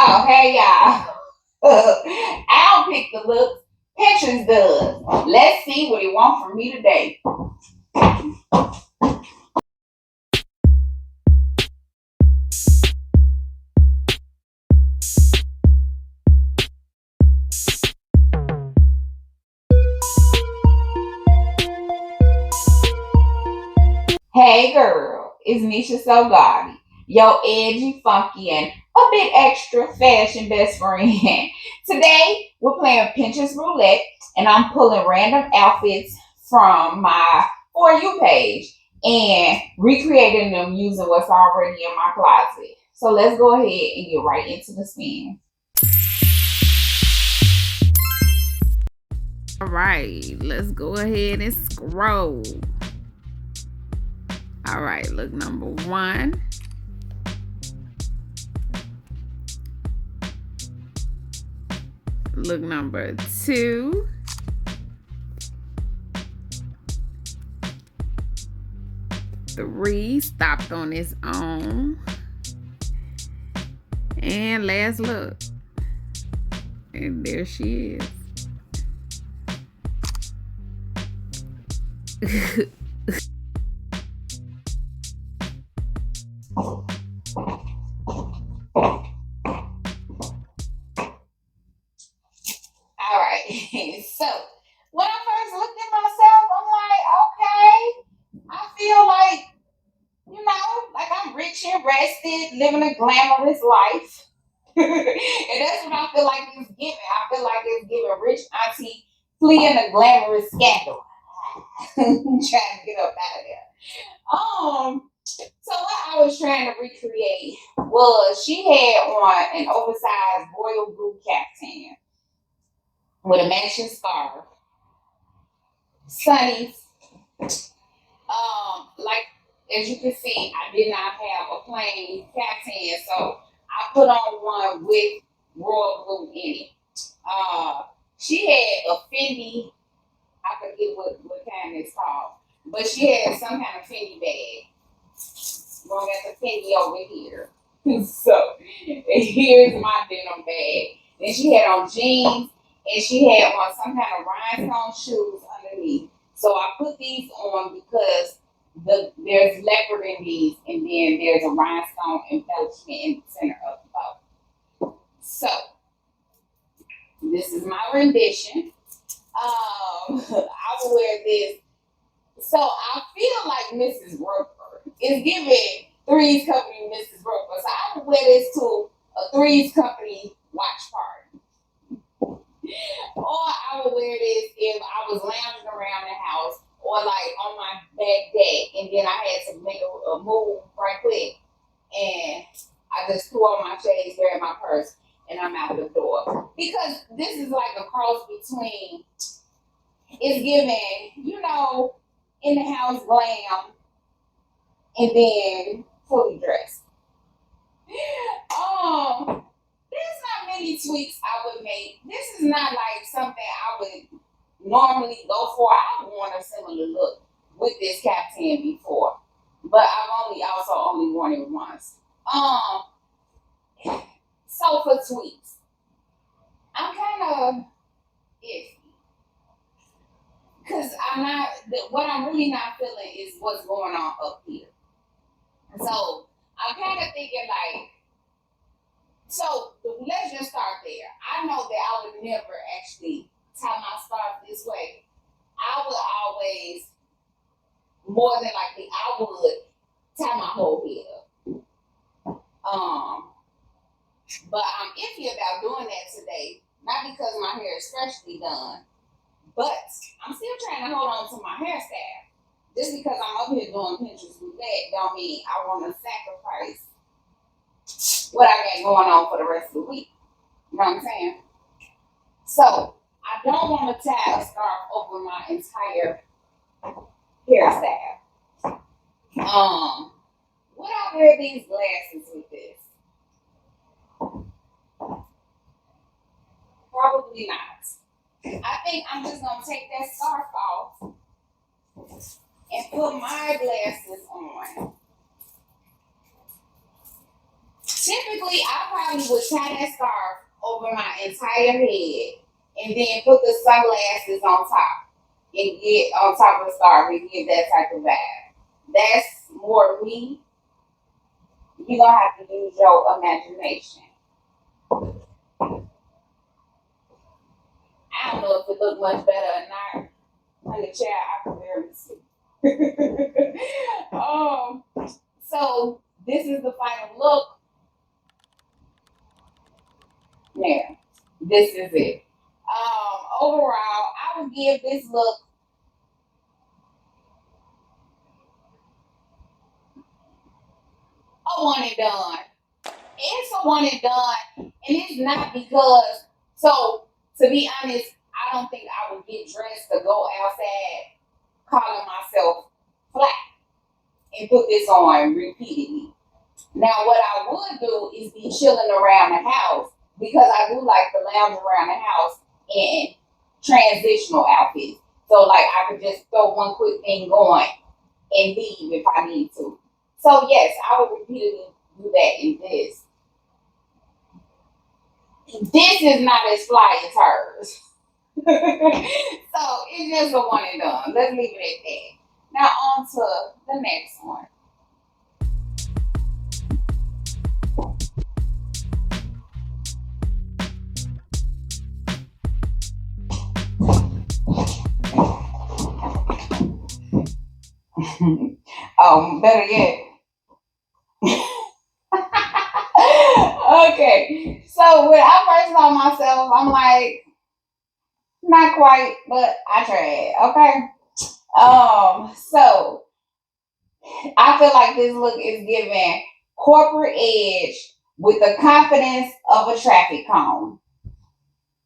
Oh, hey y'all. I don't pick the looks. Pinterest does. Let's see what he wants from me today. Hey girl, it's Nisha So Gaudy, your edgy, funky, and a bit extra fashion best friend. Today, we're playing Pinterest Roulette, and I'm pulling random outfits from my For You page and recreating them using what's already in my closet. So let's go ahead and get right into the spin. All right, let's go ahead and scroll. All right, look, number one. Look, number two. Three, stopped on its own. And last look. And there she is. All right. So when I first looked at myself, I'm like, okay, I feel like, like I'm rich and rested, living a glamorous life. And that's what I feel like it's giving. I feel like it's giving rich auntie fleeing a glamorous scandal. Trying to get up out of there. So what I was trying to recreate was she had on an oversized royal blue caftan with a matching scarf, sunnies. Like as you can see, I did not have a plain caftan, so I put on one with royal blue in it. She had a Fendi, I forget what kind it's called, but she had some kind of Fendi bag. Going at the Fendi over here. So here's my denim bag. Then she had on jeans and she had on some kind of rhinestone shoes underneath. So I put these on because there's leopard in these, and then there's a rhinestone embellishment in the center of the bow. So this is my rendition. I will wear this. So I feel like Mrs. Roper. It's giving Three's Company Mrs. Roper. So I would wear this to a Three's Company watch party. Or I would wear this if I was lounging around the house or like on my back deck and then I had to make a move right quick. And I just threw on my shades, grabbed my purse, and I'm out the door. Because this is like a cross between, it's giving, in the house glam and then fully dressed. There's not many tweaks I would make. This is not like something I would normally go for. I've worn a similar look with this caftan before, but I've only worn it once. So for tweaks, I'm kind of iffy because what I'm really not feeling is what's going on up here. So I'm kind of thinking like, so let's just start there. I know that I would never actually tie my scarf this way. I would always, more than likely, I would tie my whole head up. But I'm iffy about doing that today, not because my hair is freshly done, but I'm still trying to hold on to my hairstyle. Just because I'm up here doing Pinterest with that don't mean I want to sacrifice what I got going on for the rest of the week. You know what I'm saying? So I don't want to tie a scarf over my entire hairstyle. Would I wear these glasses with this? Probably not. I think I'm just gonna take that scarf off and put my glasses on. Typically, I probably would tie that scarf over my entire head and then put the sunglasses on top and get on top of the scarf and get that type of vibe. That's more me. You're gonna have to use your imagination. I don't know if it looked much better or not. Honey, child, I can barely see. So this is the final look. Yeah, this is it. Overall, I would give this look a one and done. It's a one and done, and it's not because. So to be honest, I don't think I would get dressed to go outside calling myself flat and put this on repeatedly. Now, what I would do is be chilling around the house because I do like to lounge around the house in transitional outfits. So, like, I could just throw one quick thing on and leave if I need to. So, yes, I would repeatedly do that in this. This is not as fly as hers. So, it's just a one and done. Let's leave it at that. Now, on to the next one. Better yet. Okay, so when I first saw myself, I'm like, not quite, but I tried. Okay. So I feel like this look is giving corporate edge with the confidence of a traffic cone.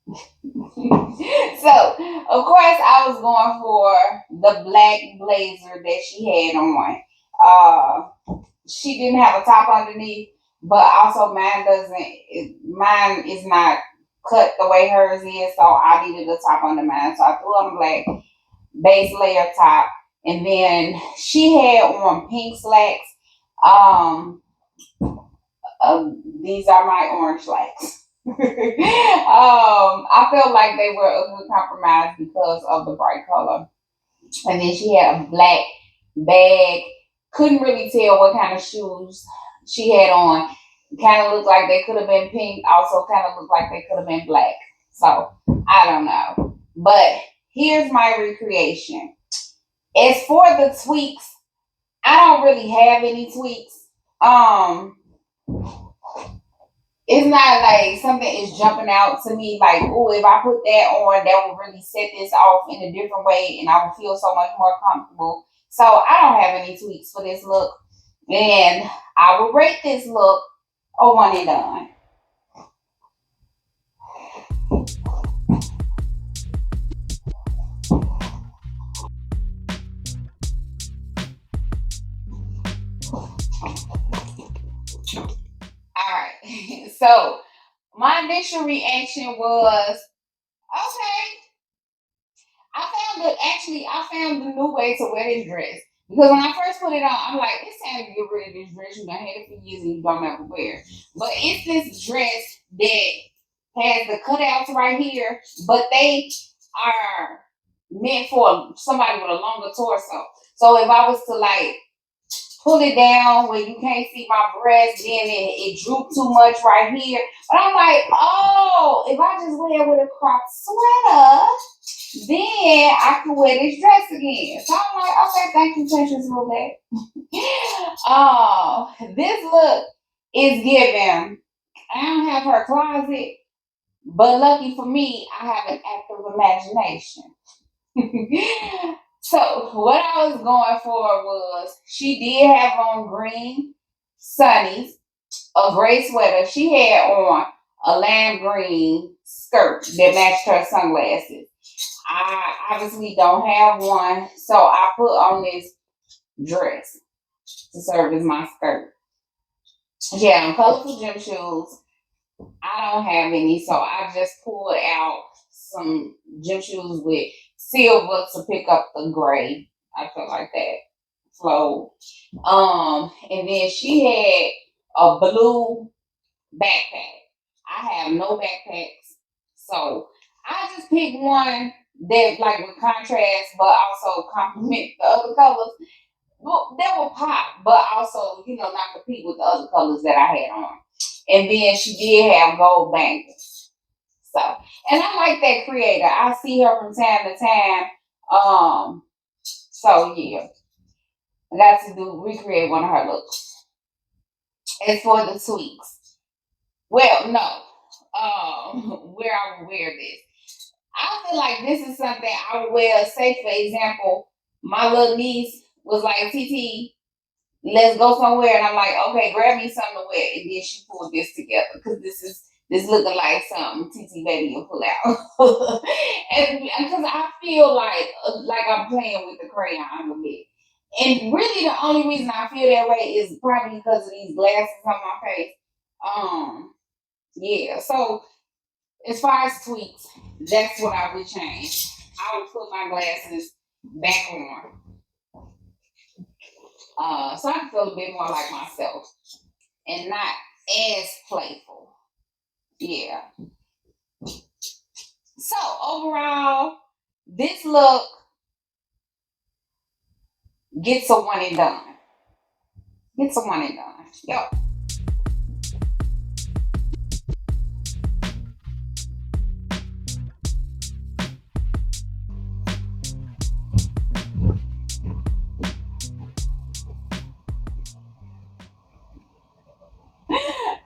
So of course I was going for the black blazer that she had on. She didn't have a top underneath, but also mine is not cut the way hers is, so I needed a top under mine. So I threw on a black base layer top, and then she had on pink slacks. Um, these are my orange slacks. I felt like they were a good compromise because of the bright color. And then she had a black bag. Couldn't really tell what kind of shoes she had on. Kind of looked like they could have been pink. Also, kind of looked like they could have been black. So I don't know. But here's my recreation. As for the tweaks, I don't really have any tweaks. It's not like something is jumping out to me like, oh, if I put that on, that would really set this off in a different way and I would feel so much more comfortable. So I don't have any tweaks for this look. And I will rate this look a one and done. All right. So my initial reaction was, okay, I found the new way to wear this dress. Because when I first put it on, I'm like, it's time to get rid of this dress. You've done had it for years and you don't ever wear. But it's this dress that has the cutouts right here, but they are meant for somebody with a longer torso. So if I was to like pull it down where you can't see my breast, then it drooped too much right here. But I'm like, oh, if I just wear it with a cropped sweater, then I can wear this dress again. So I'm like, okay, thank you, Precious Roulette. Oh, this look is giving. I don't have her closet, but lucky for me, I have an active imagination. So what I was going for was she did have on green sunnies, a gray sweater. She had on a lime green skirt that matched her sunglasses. I obviously don't have one, so I put on this dress to serve as my skirt. She had on colorful gym shoes. I don't have any, so I just pulled out some gym shoes with silver to pick up the gray. I feel like that flow. And then she had a blue backpack. I have no backpacks. So I just picked one that like with contrast but also complement the other colors. Well, they will pop, but also, not compete with the other colors that I had on. And then she did have gold bangles. So, and I like that creator. I see her from time to time. So yeah, I got to recreate one of her looks. As for the tweaks, well, no, where I would wear this, I feel like this is something I would wear. Say, for example, my little niece was like, "TT, let's go somewhere," and I'm like, "Okay, grab me something to wear," and then she pulled this together because this looking like something TT baby will pull out, and because I feel like I'm playing with the crayon a bit. And really, the only reason I feel that way is probably because of these glasses on my face. Yeah. So as far as tweaks, that's what I would change. I would put my glasses back on, so I can feel a bit more like myself and not as playful. Yeah. So overall, this look gets a one and done. Gets a one and done. Yep.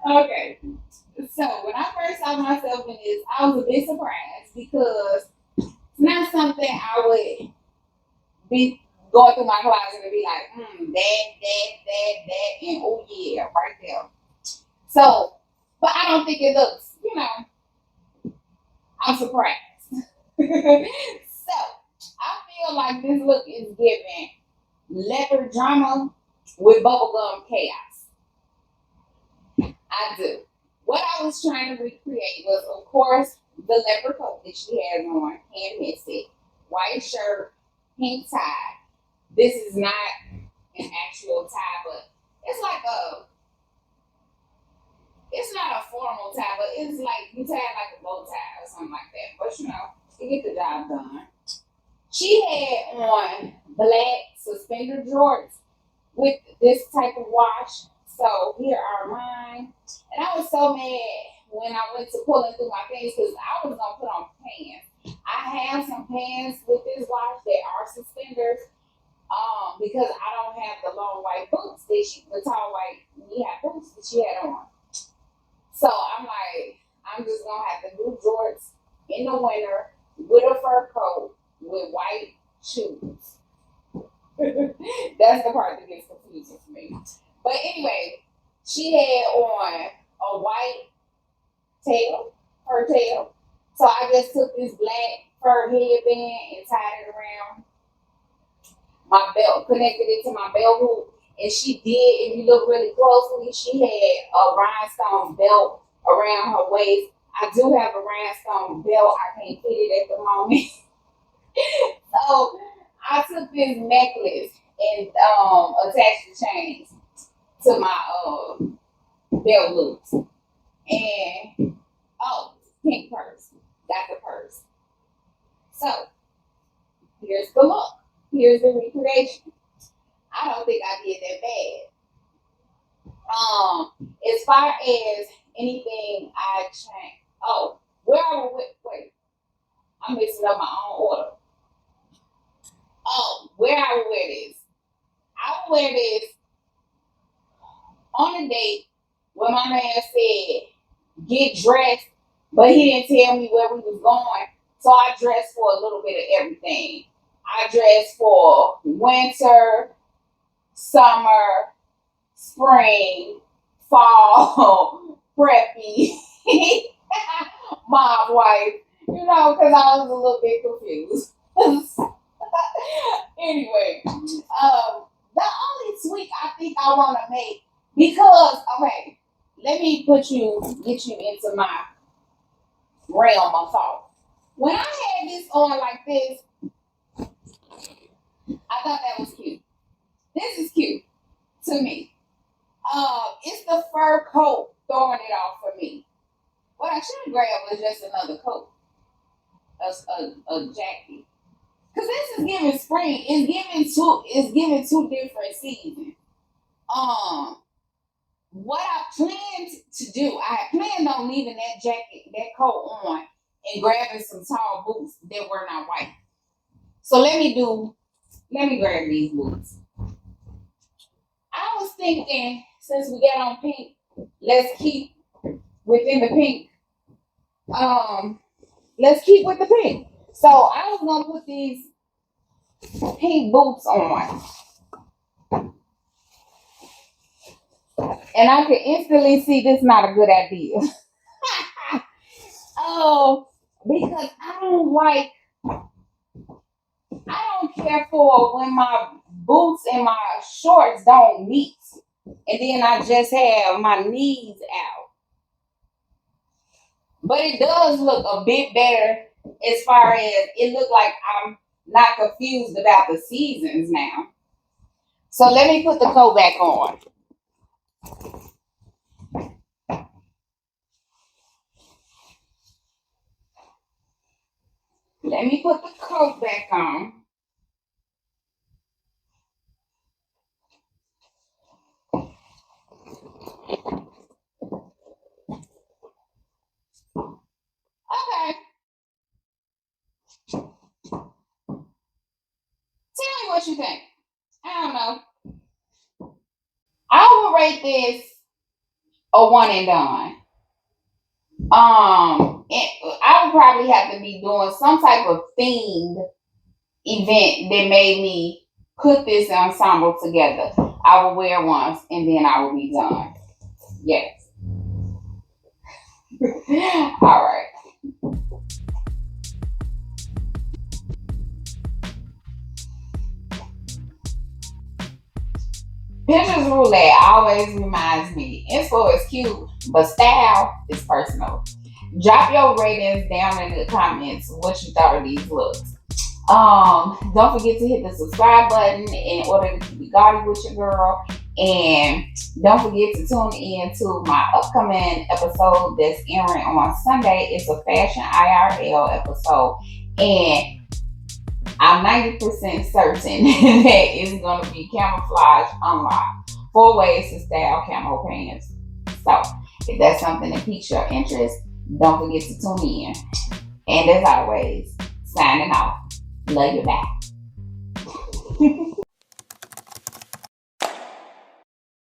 Okay. So when I first saw myself in this, I was a bit surprised because it's not something I would be going through my closet and be like, that, and oh yeah, right there. So, but I don't think it looks, I'm surprised. So, I feel like this look is giving leopard drama with bubblegum chaos. I do. What I was trying to recreate was, of course, the leopard coat that she has on, hand misted, white shirt, pink tie. This is not an actual tie, but it's like it's not a formal tie, but it's like you tie like a bow tie or something like that. But to get the job done. She had on black suspender jorts with this type of wash. So here are mine. And I was so mad when I went to pulling through my pants because I was gonna put on pants. I have some pants with this wash that are suspenders. Because I don't have the long white boots the tall white knee high boots that she had on. So I'm like, I'm just gonna have to do jorts in the winter with a fur coat with white shoes. That's the part that gets confusing for me. But anyway, she had on a white fur tail. So I just took this black fur headband and tied it around my belt, connected it to my belt hoop. And she did, if you look really closely, she had a rhinestone belt around her waist. I do have a rhinestone belt. I can't fit it at the moment. So I took this necklace and attached the chains to my belt loops. And pink purse. Got the purse. So here's the look. Here's the recreation. I don't think I did that bad. As far as anything I changed. Oh, where I would wait. I'm mixing up my own order. Oh, where I would wear this. I would wear this on a date when my man said get dressed, but he didn't tell me where we was going. So I dressed for a little bit of everything. I dressed for winter, summer, spring, fall, preppy, mom wife, because I was a little bit confused. Anyway, the only tweak I think I want to make, because, okay, let me get you into my realm of thought. When I had this on like this, I thought that was cute. This is cute to me. It's the fur coat, throwing it off for me. What I should have grabbed was just another coat, a jacket. Cause this is giving spring. It's giving two different seasons. Um, what I planned to do, I had planned on leaving that jacket, that coat on, and grabbing some tall boots that were not white. So let me grab these boots. I was thinking, since we got on pink, let's keep within the pink. Let's keep with the pink. So I was gonna put these pink boots on, and I could instantly see this not a good idea. Oh, because I don't care for when my boots and my shorts don't meet, and then I just have my knees out. But it does look a bit better as far as it look like I'm not confused about the seasons now. So let me put the coat back on. Let me put the coat back on. Okay. Tell me what you think. I don't know. I will rate this a one and done. I would probably have to be doing some type of themed event that made me put this ensemble together. I will wear once and then I will be done. Yes. All right. Pinterest roulette always reminds me info is cute, but style is personal. Drop your ratings down in the comments what you thought of these looks. Don't forget to hit the subscribe button in order to be guarded with your girl. And don't forget to tune in to my upcoming episode that's airing on Sunday. It's a fashion IRL episode. And I'm 90% certain that it's going to be camouflage unlocked. 4 ways to style camo pants. So, if that's something that piques your interest, don't forget to tune in. And as always, signing off. Love you back.